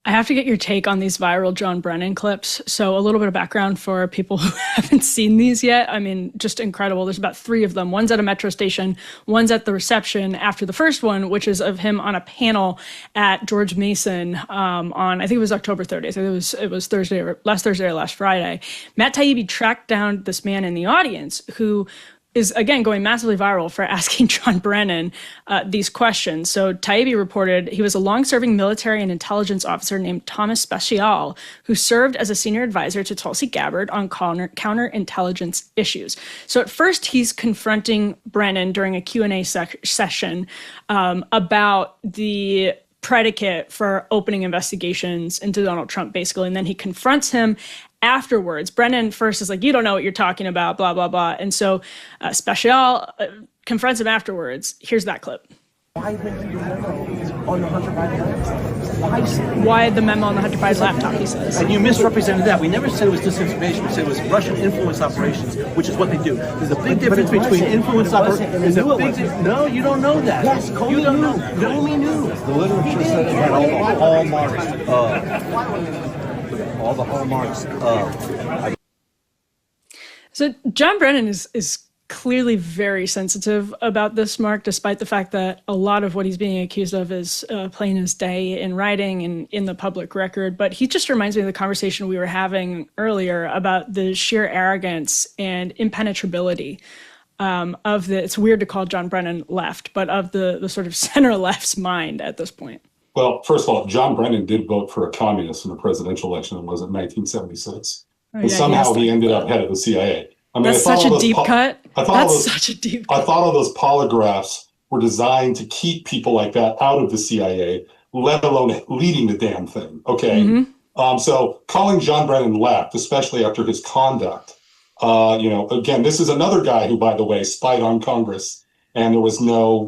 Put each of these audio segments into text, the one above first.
I have to get your take on these viral John Brennan clips. So a little bit of background for people who haven't seen these yet. I mean, just incredible. There's about 3 of them. One's at a metro station, one's at the reception after the first one, which is of him on a panel at George Mason on, I think it was October 30th. It was Thursday or last Friday. Matt Taibbi tracked down this man in the audience who is, again, going massively viral for asking John Brennan these questions. So Taibbi reported he was a long-serving military and intelligence officer named Thomas Special, who served as a senior advisor to Tulsi Gabbard on counterintelligence issues. So at first, he's confronting Brennan during a Q&A session about the predicate for opening investigations into Donald Trump, basically, and then he confronts him afterwards. Brennan first is like, you don't know what you're talking about, blah, blah, blah. And so Special confronts him afterwards. Here's that clip. Why the memo on the Hunter Biden laptop? Why the memo on the Hunter Biden laptop, he says. And you misrepresented that. We never said it was disinformation. We said it was Russian influence operations, which is what they do. There's a big difference between influence operations. No, you don't know that. Yes, you don't know. Comey knew. The literature said it had all the hallmarks all the hallmarks of. So John Brennan is clearly very sensitive about this, Mark, despite the fact that a lot of what he's being accused of is plain as day in writing and in the public record. But he just reminds me of the conversation we were having earlier about the sheer arrogance and impenetrability of the, it's weird to call John Brennan left, but of the sort of center left's mind at this point. Well, first of all, John Brennan did vote for a communist in the presidential election, was it 1976? And somehow he ended up head of the CIA. I mean, that's such a deep cut. That's such a deep cut. I thought all those polygraphs were designed to keep people like that out of the CIA, let alone leading the damn thing. Okay. Mm-hmm. So calling John Brennan left, especially after his conduct, again, this is another guy who, by the way, spied on Congress, and there was no,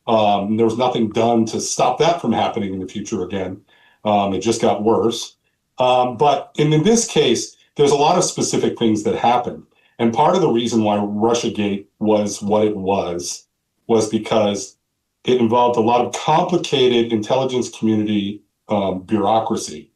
there was nothing done to stop that from happening in the future again. It just got worse. But in this case, there's a lot of specific things that happened. And part of the reason why Russiagate was what it was because it involved a lot of complicated intelligence community bureaucracy,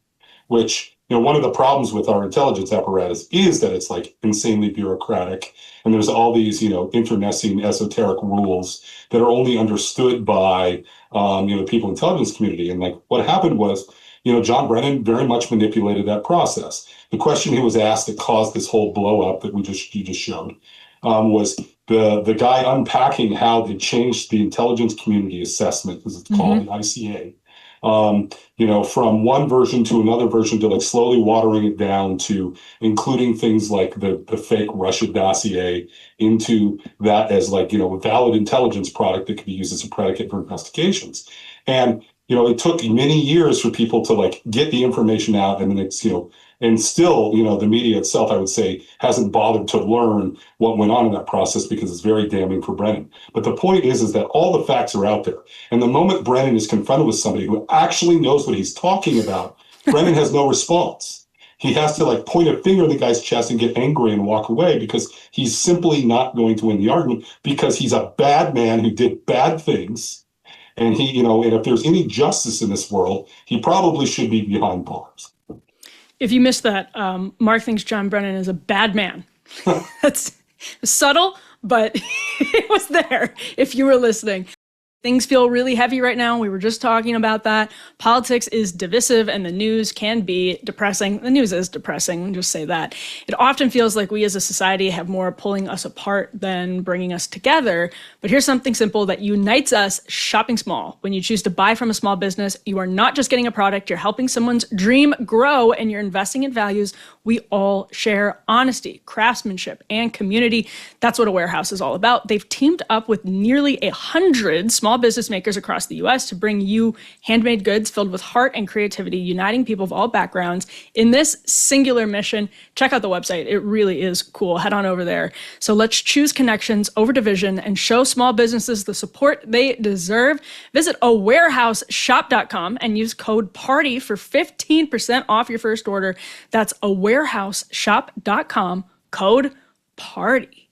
which, one of the problems with our intelligence apparatus is that it's like insanely bureaucratic. And there's all these, internecine esoteric rules that are only understood by, the people in the intelligence community. And like what happened was, John Brennan very much manipulated that process. The question he was asked that caused this whole blow up that you just showed was the guy unpacking how they changed the intelligence community assessment, as it's called, the ICA. From one version to another version to like slowly watering it down to including things like the fake Russia dossier into that as like, a valid intelligence product that could be used as a predicate for investigations. And, it took many years for people to like get the information out, and then it's, and still, the media itself, I would say, hasn't bothered to learn what went on in that process because it's very damning for Brennan. But the point is that all the facts are out there. And the moment Brennan is confronted with somebody who actually knows what he's talking about, Brennan has no response. He has to like point a finger in the guy's chest and get angry and walk away because he's simply not going to win the argument because he's a bad man who did bad things. And he, and if there's any justice in this world, he probably should be behind bars. If you missed that, Mark thinks John Brennan is a bad man. That's subtle, but it was there if you were listening. Things feel really heavy right now. We were just talking about that. Politics is divisive and the news can be depressing. The news is depressing, just say that. It often feels like we as a society have more pulling us apart than bringing us together. But here's something simple that unites us: shopping small. When you choose to buy from a small business, you are not just getting a product, you're helping someone's dream grow, and you're investing in values we all share: honesty, craftsmanship, and community. That's what A Warehouse is all about. They've teamed up with nearly 100 small business makers across the U.S. to bring you handmade goods filled with heart and creativity, uniting people of all backgrounds in this singular mission. Check out the website. It really is cool. Head on over there. So let's choose connections over division and show small businesses the support they deserve. Visit awarehouseshop.com and use code PARTY for 15% off your first order. That's awarehouseshop.com, code PARTY.